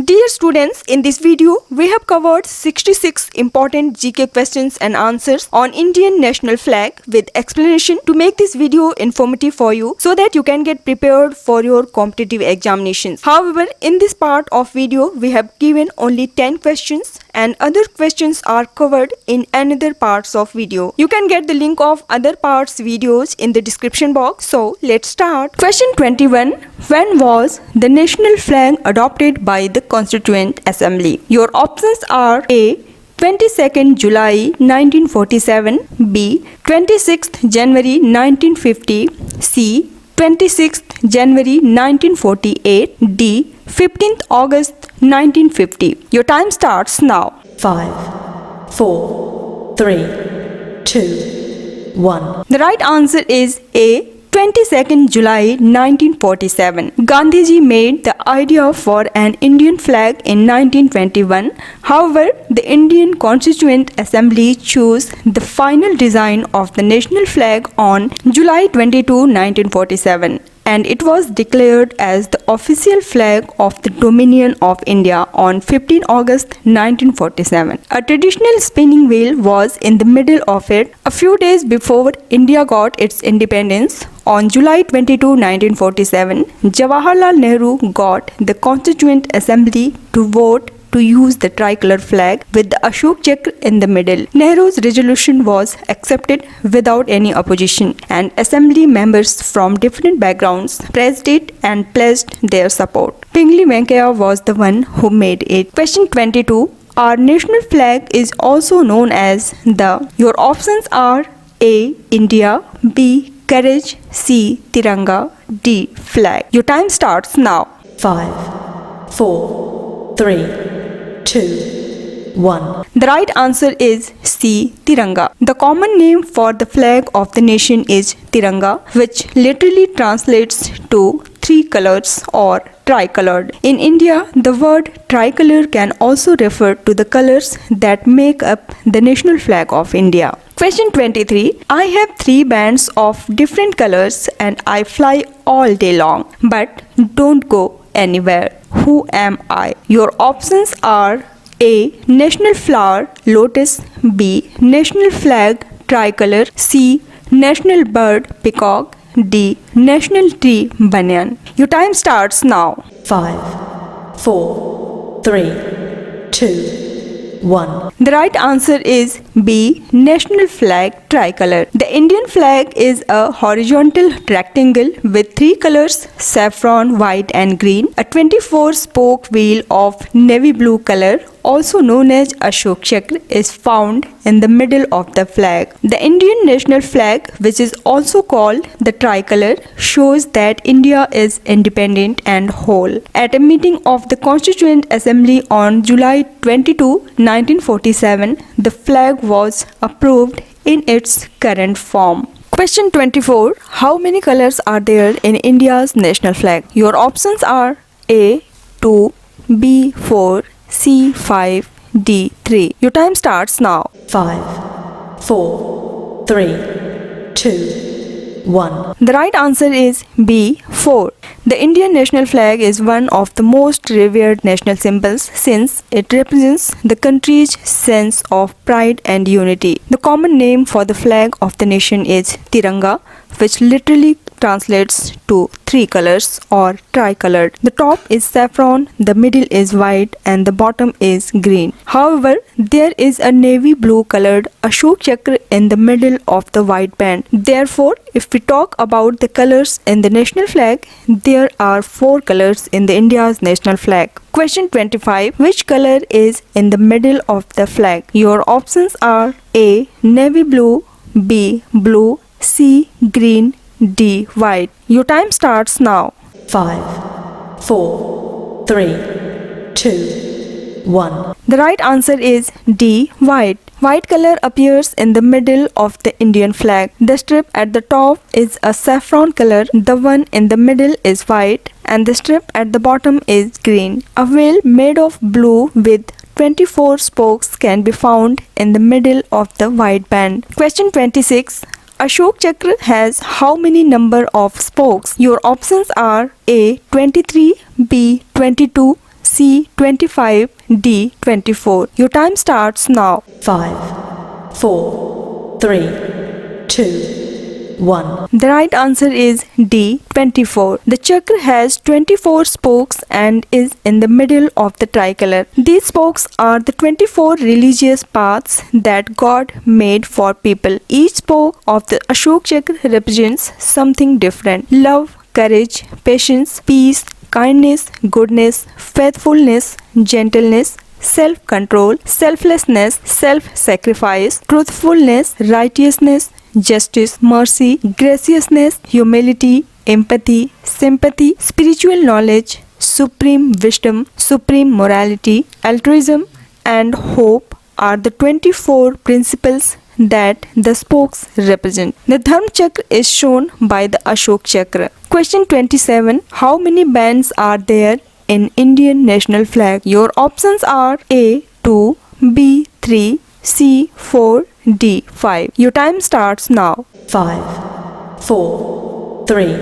Dear students, in this video, we have covered 66 important GK questions and answers on Indian national flag with explanation to make this video informative for you so that you can get prepared for your competitive examinations. However, in this part of video, we have given only 10 questions and other questions are covered in another parts of video. You can get the link of other parts videos in the description box. So let's start. Question 21. When was the national flag adopted by the Constituent Assembly? Your options are A. 22nd July 1947, B. 26th January 1950, C. 26th January 1948, D. 15th August 1950. Your time starts now. 5, 4, 3, 2, 1. The right answer is A. 22nd July 1947. Gandhiji made the idea for an Indian flag in 1921. However, the Indian Constituent Assembly chose the final design of the national flag on July 22, 1947. And it was declared as the official flag of the Dominion of India on 15 August 1947. A traditional spinning wheel was in the middle of it. A few days before India got its independence, on July 22, 1947, Jawaharlal Nehru got the Constituent Assembly to vote to use the tricolor flag with the Ashoka Chakra in the middle. Nehru's resolution was accepted without any opposition, and assembly members from different backgrounds praised it and pledged their support. Pingali Venkaiah was the one who made it. Question 22. Our national flag is also known as the. Your options are A. India, B. Courage, C. Tiranga, D. Flag. Your time starts now. 5, 4, 3, 2, 1. The right answer is C. Tiranga. The common name for the flag of the nation is Tiranga, which literally translates to three colors or tricolored. In India, the word tricolor can also refer to the colors that make up the national flag of India. Question 23. I have three bands of different colors and I fly all day long, but don't go anywhere. Who am I? Your options are A. National flower, lotus, B. National flag, tricolor, C. National bird, peacock, D. National tree, banyan. Your time starts now. 5, 4, 3, 2, 1. The right answer is B. National flag, tricolor. The Indian flag is a horizontal rectangle with three colors, saffron, white and green. A 24-spoke wheel of navy blue color, also known as Ashoka Chakra, is found in the middle of the flag. The Indian national flag, which is also called the tricolor, shows that India is independent and whole. At a meeting of the Constituent Assembly on July 22, 1947, the flag was approved in its current form. Question 24. How many colors are there in India's national flag? Your options are A. 2, B. 4, C. 5, D. 3. Your time starts now. 5, 4, 3, 2, 1. The right answer is B. 4. The Indian national flag is one of the most revered national symbols since it represents the country's sense of pride and unity. The common name for the flag of the nation is Tiranga, which literally translates to three colors or tricolored. The top is saffron, the middle is white and the bottom is green. However, there is a navy blue colored Ashoka Chakra in the middle of the white band. Therefore, if we talk about the colors in the national flag, there are four colors in the India's national flag. Question 25. Which color is in the middle of the flag? Your options are A. Navy blue, B. Blue, C. Green, D. White. Your time starts now. 5, 4, 3, 2, 1. The right answer is D. White. White color appears in the middle of the Indian flag. The strip at the top is a saffron color, the one in the middle is white, and the strip at the bottom is green. A wheel made of blue with 24 spokes can be found in the middle of the white band. Question 26. Ashoka Chakra has how many number of spokes? Your options are A. 23, B. 22, C. 25, D. 24. Your time starts now. 5, 4, 3, 2, 1. The right answer is D. 24. The chakra has 24 spokes and is in the middle of the tricolor. These spokes are the 24 religious paths that God made for people. Each spoke of the Ashoka Chakra represents something different: love, courage, patience, peace, kindness, goodness, faithfulness, gentleness, self-control, selflessness, self-sacrifice, truthfulness, righteousness, justice, mercy, graciousness, humility, empathy, sympathy, spiritual knowledge, supreme wisdom, supreme morality, altruism, and hope are the 24 principles that the spokes represent. The Dharma Chakra is shown by the Ashoka Chakra. Question 27. How many bands are there in Indian national flag? Your options are A. 2, B. 3, C. 4, D. 5. Your time starts now. 5, 4, 3,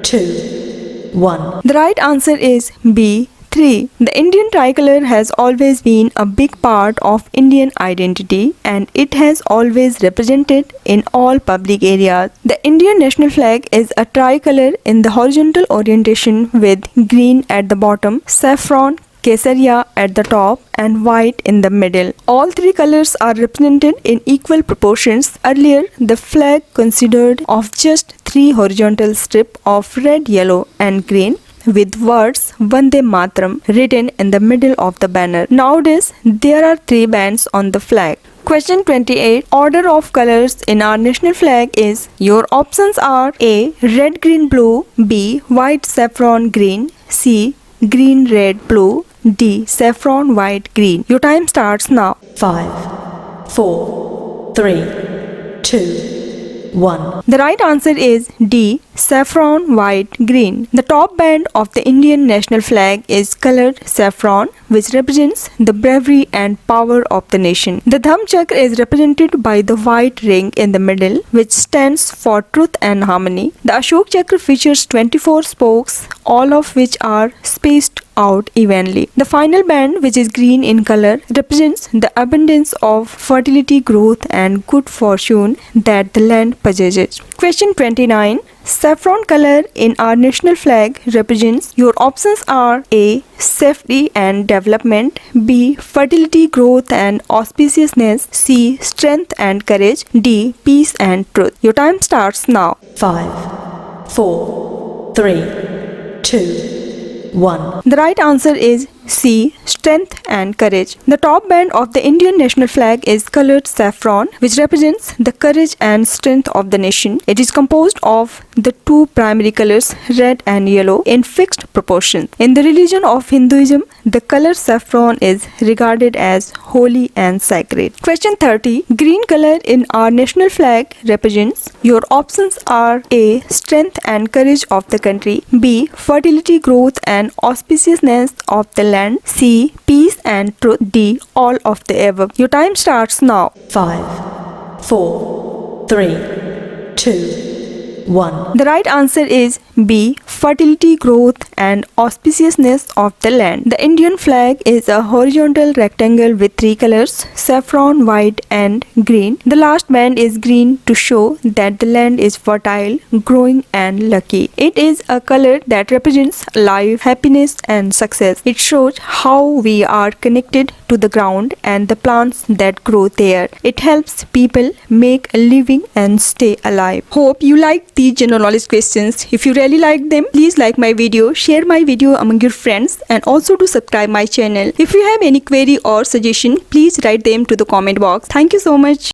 2, 1. The right answer is B. 3. The Indian tricolor has always been a big part of Indian identity and it has always represented in all public areas. The Indian national flag is a tricolor in the horizontal orientation with green at the bottom, saffron, Kesaria at the top and white in the middle. All three colors are represented in equal proportions. Earlier, the flag consisted of just three horizontal strips of red, yellow and green with words Vande Mataram written in the middle of the banner. Nowadays, there are three bands on the flag. Question 28. Order of colors in our national flag is. Your options are A. Red, green, blue, B. White, saffron, green, C. Green, red, blue, D. Saffron, white, green. Your time starts now. 5, 4, 3, 2, 1. The right answer is D. Saffron, white, green. The top band of the Indian national flag is colored saffron, which represents the bravery and power of the nation. The Dharma Chakra is represented by the white ring in the middle, which stands for truth and harmony. The Ashoka Chakra features 24 spokes, all of which are spaced out evenly. The final band, which is green in color, represents the abundance of fertility, growth and good fortune that the land possesses. Question 29. Saffron color in our national flag represents. Your options are A. Safety and development, B. Fertility, growth and auspiciousness, C. Strength and courage, D. Peace and truth. Your time starts now. 5, 4, 3, 2, 1. The right answer is C. Strength and courage. The top band of the Indian national flag is colored saffron, which represents the courage and strength of the nation. It is composed of the two primary colors, red and yellow, in fixed proportion. In the religion of Hinduism, the color saffron is regarded as holy and sacred. Question 30. Green color in our national flag represents. Your options are A. Strength and courage of the country, B. Fertility, growth and auspiciousness of the land, C. Peace and truth, D. All of the above. Your time starts now. 5, 4, 3, 2, 1. The right answer is B. Fertility, growth and auspiciousness of the land. The Indian flag is a horizontal rectangle with three colors, saffron, white and green. The last band is green to show that the land is fertile, growing and lucky. It is a color that represents life, happiness and success. It shows how we are connected to the ground and the plants that grow there. It helps people make a living and stay alive. Hope you liked these general knowledge questions. If you really like them, please like my video, share my video among your friends and also to subscribe my channel. If you have any query or suggestion, please write them to the comment box. Thank you so much.